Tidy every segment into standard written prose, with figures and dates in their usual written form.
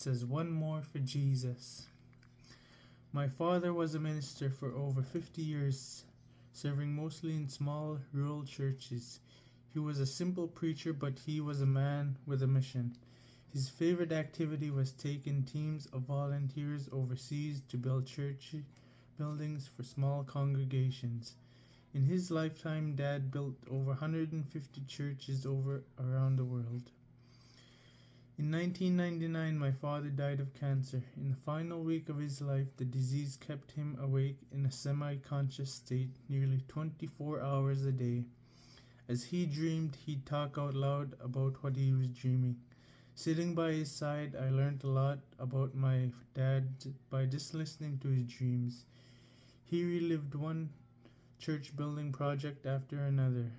It says, "One more for Jesus." My father was a minister for over 50 years, serving mostly in small rural churches. He was a simple preacher, but he was a man with a mission. His favorite activity was taking teams of volunteers overseas to build church buildings for small congregations. In his lifetime, Dad built over 150 churches around the world. In 1999, my father died of cancer. In the final week of his life, the disease kept him awake in a semi-conscious state nearly 24 hours a day. As he dreamed, he'd talk out loud about what he was dreaming. Sitting by his side, I learned a lot about my dad by just listening to his dreams. He relived one church building project after another.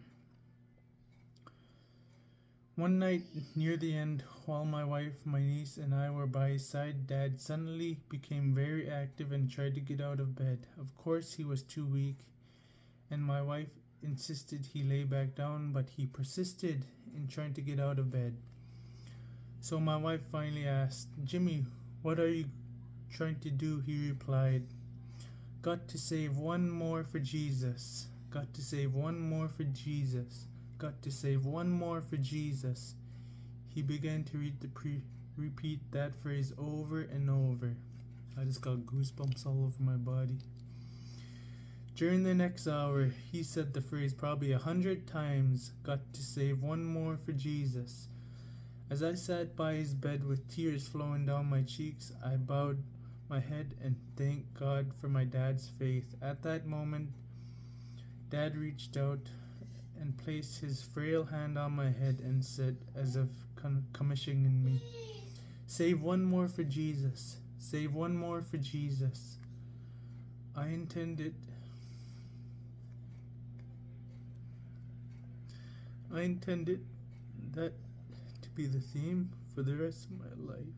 One night near the end, while my wife, my niece, and I were by his side, Dad suddenly became very active and tried to get out of bed. Of course, he was too weak, and my wife insisted he lay back down, but he persisted in trying to get out of bed. So my wife finally asked, "Jimmy, what are you trying to do?" He replied, "Got to save one more for Jesus. Got to save one more for Jesus. Got to save one more for Jesus." He began to repeat that phrase over and over. I just got goosebumps all over my body. During the next hour, he said the phrase probably 100 times, "Got to save one more for Jesus." As I sat by his bed with tears flowing down my cheeks, I bowed my head and thanked God for my dad's faith. At that moment, Dad reached out and placed his frail hand on my head and said, as if commissioning me, "Save one more for Jesus. Save one more for Jesus." I intended that to be the theme for the rest of my life.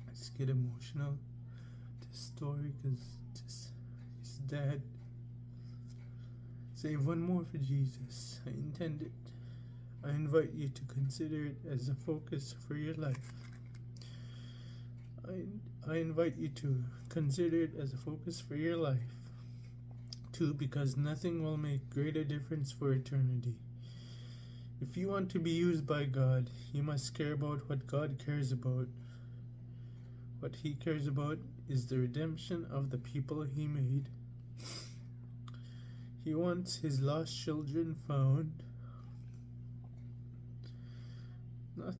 I just get emotional to this story because his dad. Save one more for Jesus. I intend it. I invite you to consider it as a focus for your life. I invite you to consider it as a focus for your life. 2. Because nothing will make greater difference for eternity. If you want to be used by God, you must care about what God cares about. What He cares about is the redemption of the people He made. He wants His lost children found.